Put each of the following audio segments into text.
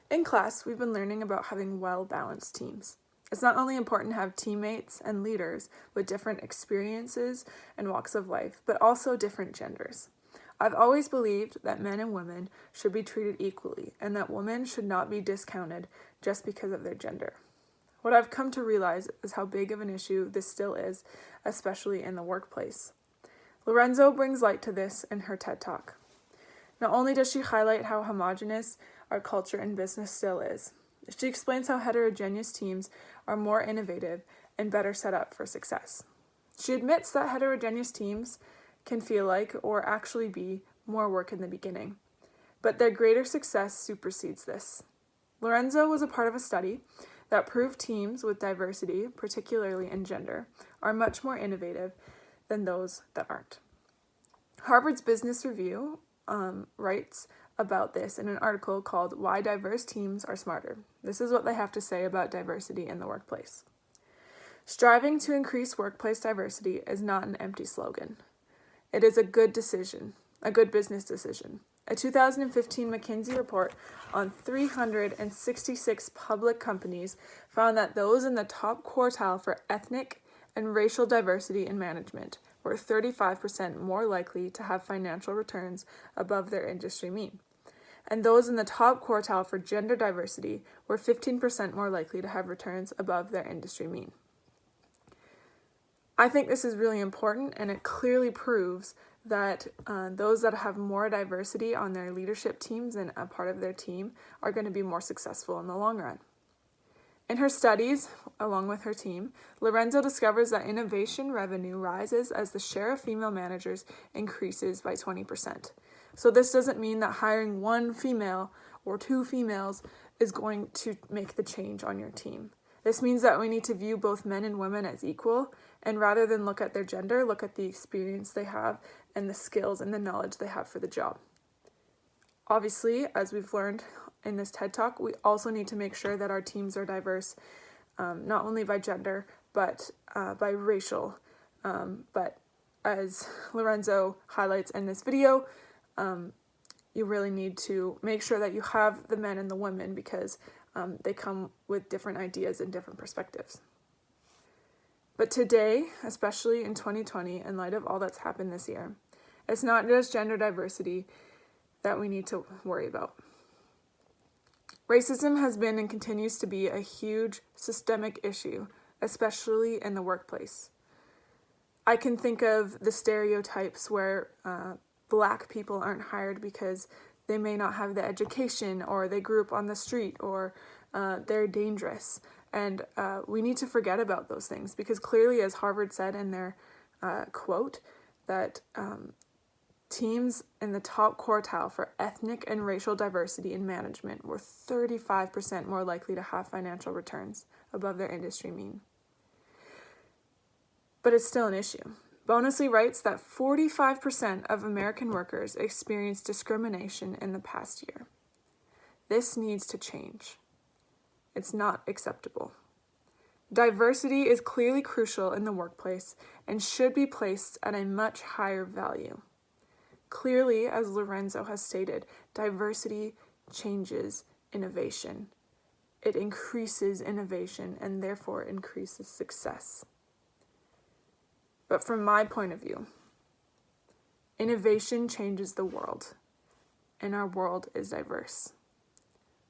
In class, we've been learning about having well-balanced teams. It's not only important to have teammates and leaders with different experiences and walks of life, but also different genders. I've always believed that men and women should be treated equally and that women should not be discounted just because of their gender. What I've come to realize is how big of an issue this still is, especially in the workplace. Lorenzo brings light to this in her TED Talk. Not only does she highlight how homogenous our culture in business still is, she explains how heterogeneous teams are more innovative and better set up for success. She admits that heterogeneous teams can feel like, or actually be, more work in the beginning, but their greater success supersedes this. Lorenzo was a part of a study that proved teams with diversity, particularly in gender, are much more innovative than those that aren't. Harvard's Business Review writes about this in an article called Why Diverse Teams Are Smarter. This is what they have to say about diversity in the workplace. Striving to increase workplace diversity is not an empty slogan. It is a good decision, a good business decision. A 2015 McKinsey report on 366 public companies found that those in the top quartile for ethnic and racial diversity in management were 35% more likely to have financial returns above their industry mean. And those in the top quartile for gender diversity were 15% more likely to have returns above their industry mean. I think this is really important, and it clearly proves that those that have more diversity on their leadership teams and a part of their team are going to be more successful in the long run. In her studies, along with her team, Lorenzo discovers that innovation revenue rises as the share of female managers increases by 20%. So this doesn't mean that hiring one female or two females is going to make the change on your team. This means that we need to view both men and women as equal, and rather than look at their gender, look at the experience they have and the skills and the knowledge they have for the job. Obviously, as we've learned in this TED Talk, we also need to make sure that our teams are diverse, not only by gender, but by racial. But as Lorenzo highlights in this video, you really need to make sure that you have the men and the women because they come with different ideas and different perspectives. But today, especially in 2020, in light of all that's happened this year, it's not just gender diversity that we need to worry about. Racism has been and continues to be a huge systemic issue, especially in the workplace. I can think of the stereotypes where Black people aren't hired because they may not have the education, or they grew up on the street, or they're dangerous. And we need to forget about those things because clearly, as Harvard said in their quote, that teams in the top quartile for ethnic and racial diversity in management were 35% more likely to have financial returns above their industry mean. But it's still an issue. Bonusly writes that 45% of American workers experienced discrimination in the past year. This needs to change. It's not acceptable. Diversity is clearly crucial in the workplace and should be placed at a much higher value. Clearly, as Lorenzo has stated, diversity changes innovation. It increases innovation and therefore increases success. But from my point of view, innovation changes the world, and our world is diverse.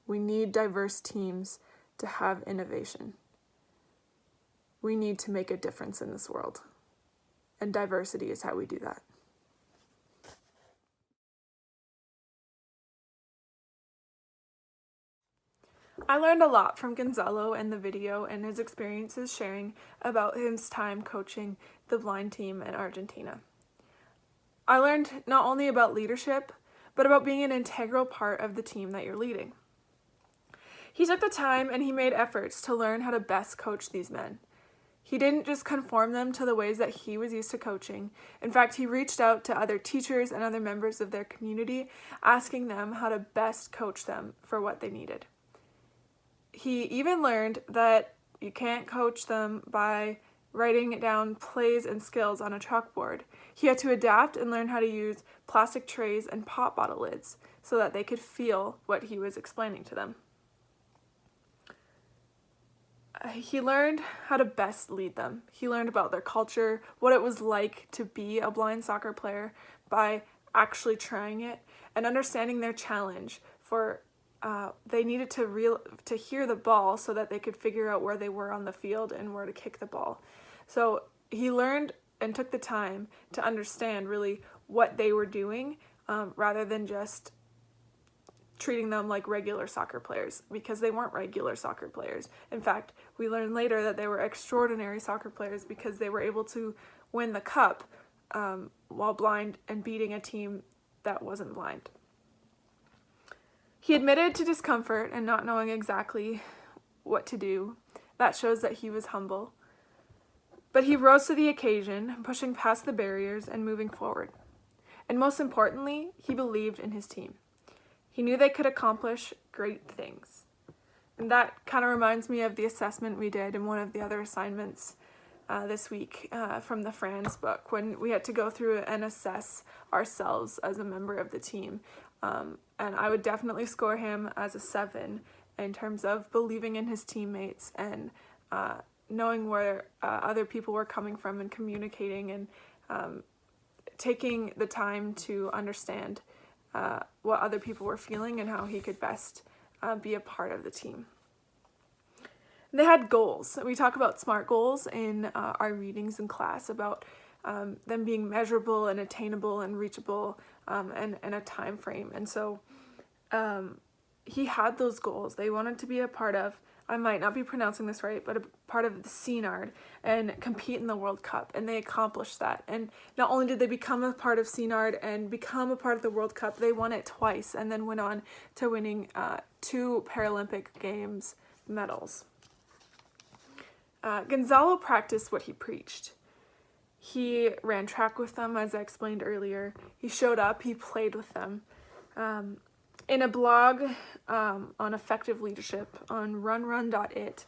We need diverse teams to have innovation. We need to make a difference in this world, and diversity is how we do that. I learned a lot from Gonzalo in the video and his experiences sharing about his time coaching the blind team in Argentina. I learned not only about leadership, but about being an integral part of the team that you're leading. He took the time and he made efforts to learn how to best coach these men. He didn't just conform them to the ways that he was used to coaching. In fact, he reached out to other teachers and other members of their community, asking them how to best coach them for what they needed. He even learned that you can't coach them by writing down plays and skills on a chalkboard. He had to adapt and learn how to use plastic trays and pop bottle lids so that they could feel what he was explaining to them. he learned how to best lead them. He learned about their culture, what it was like to be a blind soccer player by actually trying it and understanding their challenge for they needed to hear the ball so that they could figure out where they were on the field and where to kick the ball. So he learned and took the time to understand really what they were doing rather than just treating them like regular soccer players, because they weren't regular soccer players. In fact, we learned later that they were extraordinary soccer players because they were able to win the cup while blind and beating a team that wasn't blind. He admitted to discomfort and not knowing exactly what to do. That shows that he was humble. But he rose to the occasion, pushing past the barriers and moving forward. And most importantly, he believed in his team. He knew they could accomplish great things. And that kind of reminds me of the assessment we did in one of the other assignments this week from the Franz book, when we had to go through and assess ourselves as a member of the team. And I would definitely score him as a 7 in terms of believing in his teammates and knowing where other people were coming from and communicating and taking the time to understand what other people were feeling and how he could best be a part of the team. They had goals. We talk about SMART goals in our readings in class about them being measurable and attainable and reachable and a time frame. And so he had those goals. They wanted to be a part of, I might not be pronouncing this right, but a part of the CNARD and compete in the World Cup. And they accomplished that. And not only did they become a part of CNARD and become a part of the World Cup, they won it twice and then went on to winning 2 Paralympic Games medals. Gonzalo practiced what he preached. He ran track with them, as I explained earlier. He showed up, he played with them. In a blog on effective leadership on runrun.it,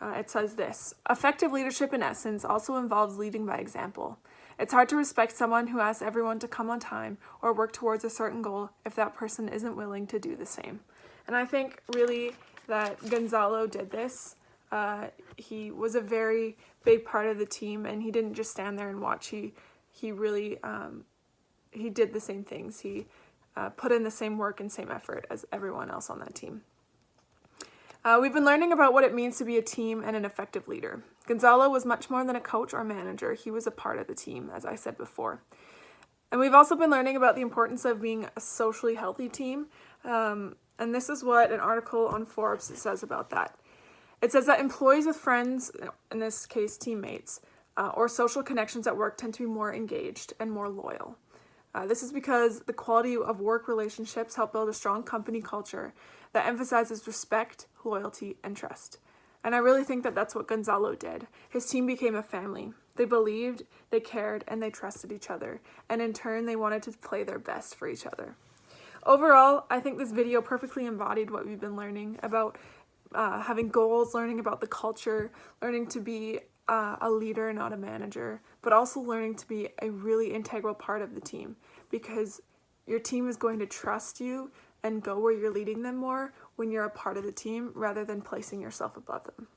it says this: effective leadership in essence also involves leading by example. It's hard to respect someone who asks everyone to come on time or work towards a certain goal if that person isn't willing to do the same. And I think really that Gonzalo did this. He was a very big part of the team, and he didn't just stand there and watch. He really he did the same things. He put in the same work and same effort as everyone else on that team. We've been learning about what it means to be a team and an effective leader. Gonzalo was much more than a coach or manager. He was a part of the team, as I said before. And we've also been learning about the importance of being a socially healthy team. And this is what an article on Forbes says about that. It says that employees with friends, in this case teammates, or social connections at work tend to be more engaged and more loyal. This is because the quality of work relationships help build a strong company culture that emphasizes respect, loyalty, and trust. And I really think that that's what Gonzalo did. His team became a family. They believed, they cared, and they trusted each other. And in turn, they wanted to play their best for each other. Overall, I think this video perfectly embodied what we've been learning about having goals, learning about the culture, learning to be a leader, not a manager, but also learning to be a really integral part of the team, because your team is going to trust you and go where you're leading them more when you're a part of the team rather than placing yourself above them.